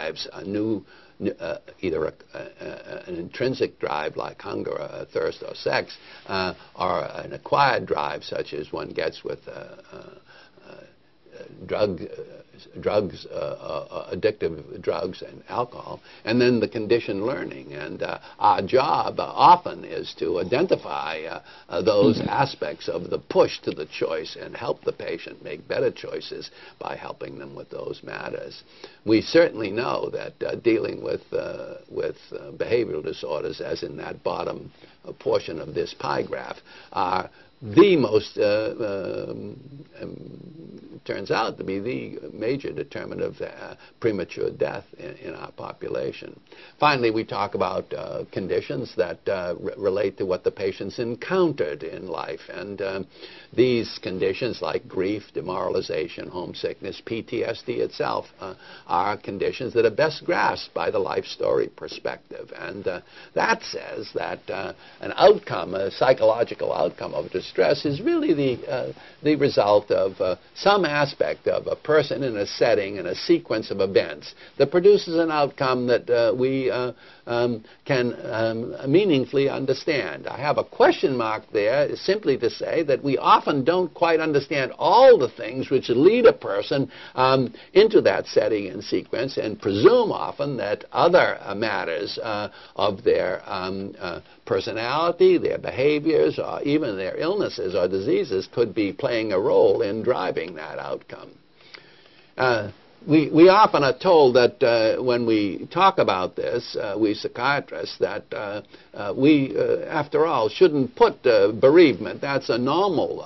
drives, either an intrinsic drive like hunger, thirst, or sex, or an acquired drive such as one gets with addictive drugs and alcohol, and then the conditioned learning. And our job often is to identify those aspects of the push to the choice and help the patient make better choices by helping them with those matters. We certainly know that dealing with behavioral disorders, as in that bottom portion of this pie graph, are the most, turns out to be the major determinant of premature death in our population. Finally, we talk about conditions that relate to what the patients encountered in life. And these conditions, like grief, demoralization, homesickness, PTSD itself, are conditions that are best grasped by the life story perspective. And that says that an outcome, a psychological outcome of distress, is really the result of some aspect of a person in a setting and a sequence of events that produces an outcome that we can meaningfully understand. I have a question mark there simply to say that we often don't quite understand all the things which lead a person into that setting and sequence, and presume often that other matters of their personality, their behaviors, or even their illnesses or diseases could be playing a role in driving that outcome. We often are told that when we talk about this, we psychiatrists, that we, after all, shouldn't put bereavement, that's a normal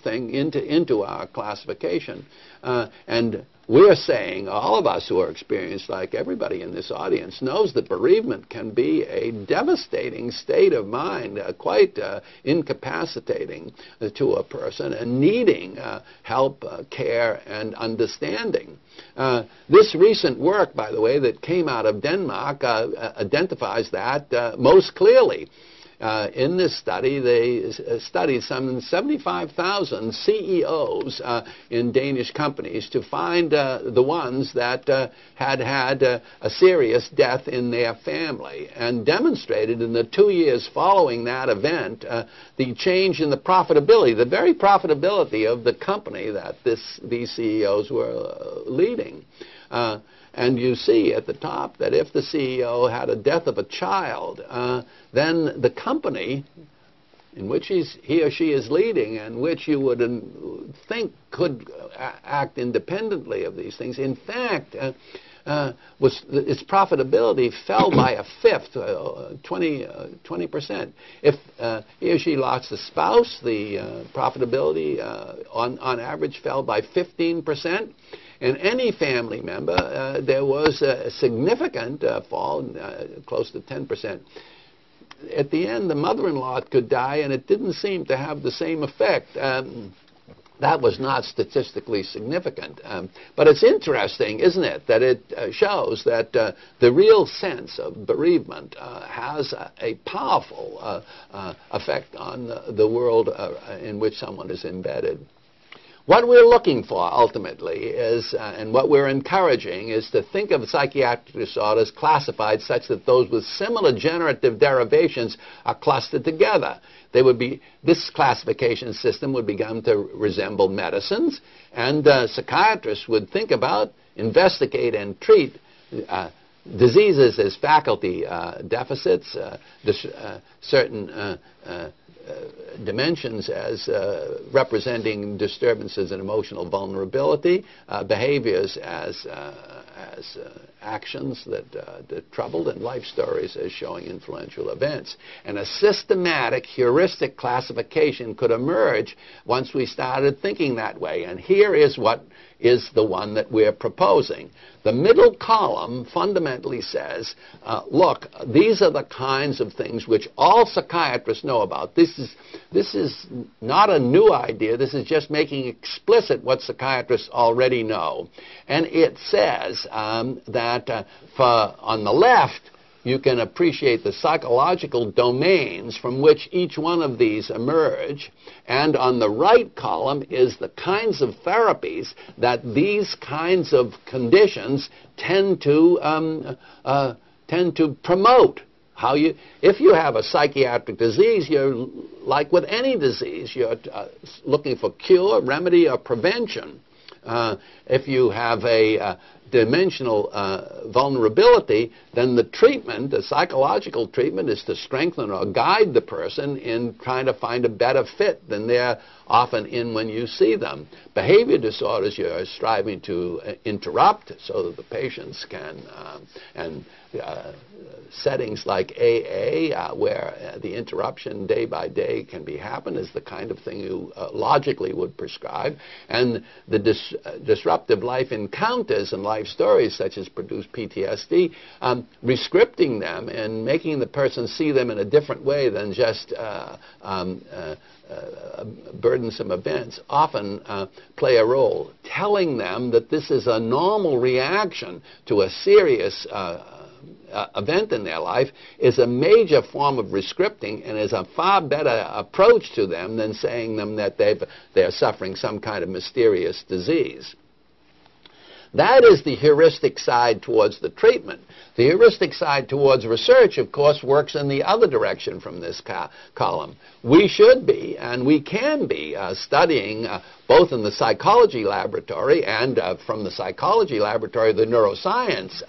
thing, into our classification. And we're saying, all of us who are experienced, like everybody in this audience, knows that bereavement can be a devastating state of mind, quite incapacitating to a person, and needing help, care, and understanding. This recent work, by the way, that came out of Denmark identifies that most clearly. In this study, they studied some 75,000 CEOs in Danish companies to find the ones that had had a serious death in their family, and demonstrated in the 2 years following that event the change in the profitability, the very profitability of the company that these CEOs were leading. And you see at the top that if the CEO had a death of a child, then the company in which he or she is leading, and which you would think could act independently of these things, in fact, its profitability fell by a fifth, 20%. If he or she lost a spouse, the profitability on average fell by 15%. In any family member, there was a significant fall, close to 10%. At the end, the mother-in-law could die, and it didn't seem to have the same effect. That was not statistically significant. But it's interesting, isn't it, that it shows that the real sense of bereavement has a powerful effect on the world in which someone is embedded. What we're looking for ultimately is, and what we're encouraging, is to think of psychiatric disorders classified such that those with similar generative derivations are clustered together. They would be, this classification system would begin to resemble medicines, and psychiatrists would think about, investigate, and treat diseases as faculty deficits, certain dimensions as representing disturbances in emotional vulnerability, behaviors as actions that troubled, and life stories as showing influential events. And a systematic heuristic classification could emerge once we started thinking that way. And here is what is the one that we're proposing. The middle column fundamentally says, look, these are the kinds of things which all psychiatrists know about. This is not a new idea. This is just making explicit what psychiatrists already know. And it says that on the left, you can appreciate the psychological domains from which each one of these emerge. And on the right column is the kinds of therapies that these kinds of conditions tend to promote. If you have a psychiatric disease, you're like with any disease, you're looking for cure, remedy, or prevention. If you have a dimensional vulnerability, then the treatment, the psychological treatment, is to strengthen or guide the person in trying to find a better fit than they're often in when you see them. Behavior disorders you're striving to interrupt so that the patients can, settings like AA, where the interruption day by day can be happen, is the kind of thing you logically would prescribe. And the disruptive life encounters and life stories, such as produce PTSD, rescripting them and making the person see them in a different way than just burdensome events, often play a role. Telling them that this is a normal reaction to a serious event in their life is a major form of rescripting and is a far better approach to them than saying them that they're suffering some kind of mysterious disease. That is the heuristic side towards the treatment. The heuristic side towards research, of course, works in the other direction from this column. We should be, and we can be, studying both in the psychology laboratory and from the psychology laboratory, the neuroscience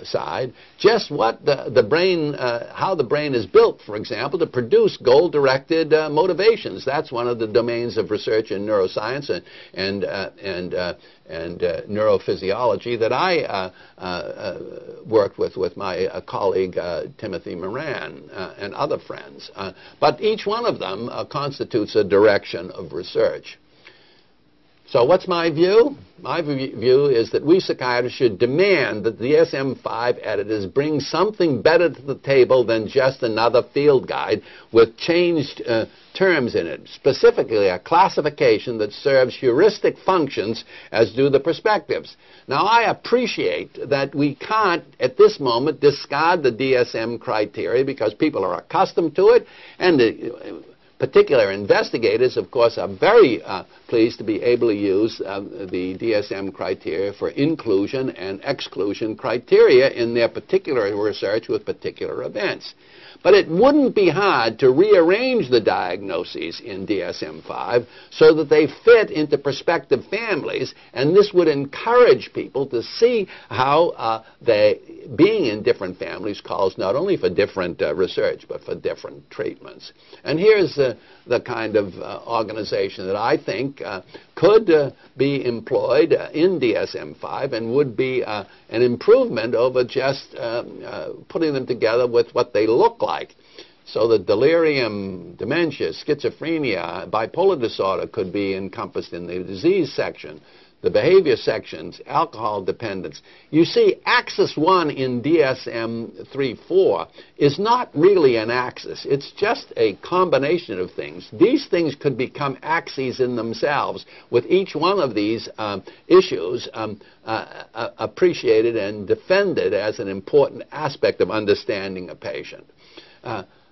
side, just what the brain, how the brain is built, for example, to produce goal-directed motivations. That's one of the domains of research in neuroscience and neurophysiology that I worked with my colleague Timothy Moran and other friends. But each one of them constitutes a direction of research. So what's my view? My view is that we psychiatrists should demand that the DSM-5 editors bring something better to the table than just another field guide with changed terms in it, specifically a classification that serves heuristic functions as do the perspectives. Now, I appreciate that we can't, at this moment, discard the DSM criteria because people are accustomed to it, and particular investigators, of course, are very pleased to be able to use the DSM criteria for inclusion and exclusion criteria in their particular research with particular events. But it wouldn't be hard to rearrange the diagnoses in DSM-5 so that they fit into prospective families, and this would encourage people to see how being in different families calls not only for different research, but for different treatments. And here's the kind of organization that I think could be employed in DSM-5 and would be an improvement over just putting them together with what they look like. So that delirium, dementia, schizophrenia, bipolar disorder could be encompassed in the disease section. The behavior sections, alcohol dependence. You see, axis 1 in DSM-3-4 is not really an axis. It's just a combination of things. These things could become axes in themselves, with each one of these issues appreciated and defended as an important aspect of understanding a patient.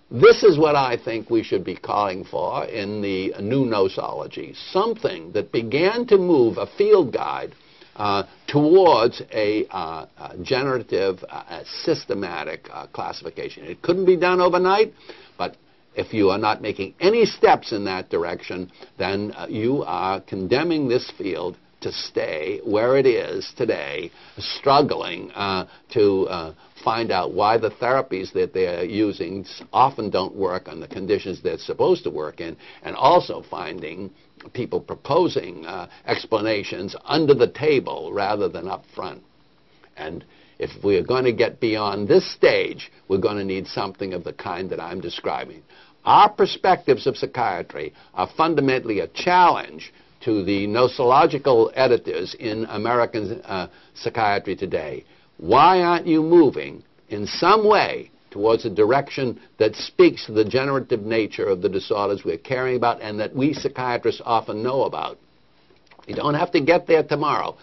This is what I think we should be calling for in the new nosology, something that began to move a field guide towards a generative, systematic classification. It couldn't be done overnight, but if you are not making any steps in that direction, then you are condemning this field to stay where it is today, struggling to find out why the therapies that they're using often don't work on the conditions they're supposed to work in, and also finding people proposing explanations under the table rather than up front. And if we're going to get beyond this stage, we're going to need something of the kind that I'm describing. Our perspectives of psychiatry are fundamentally a challenge to the nosological editors in American psychiatry today. Why aren't you moving in some way towards a direction that speaks to the generative nature of the disorders we're caring about and that we psychiatrists often know about? You don't have to get there tomorrow,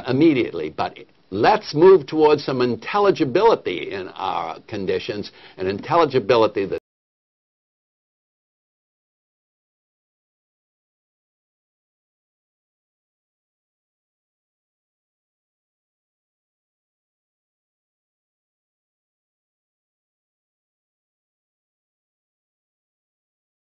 immediately, but let's move towards some intelligibility in our conditions, an intelligibility that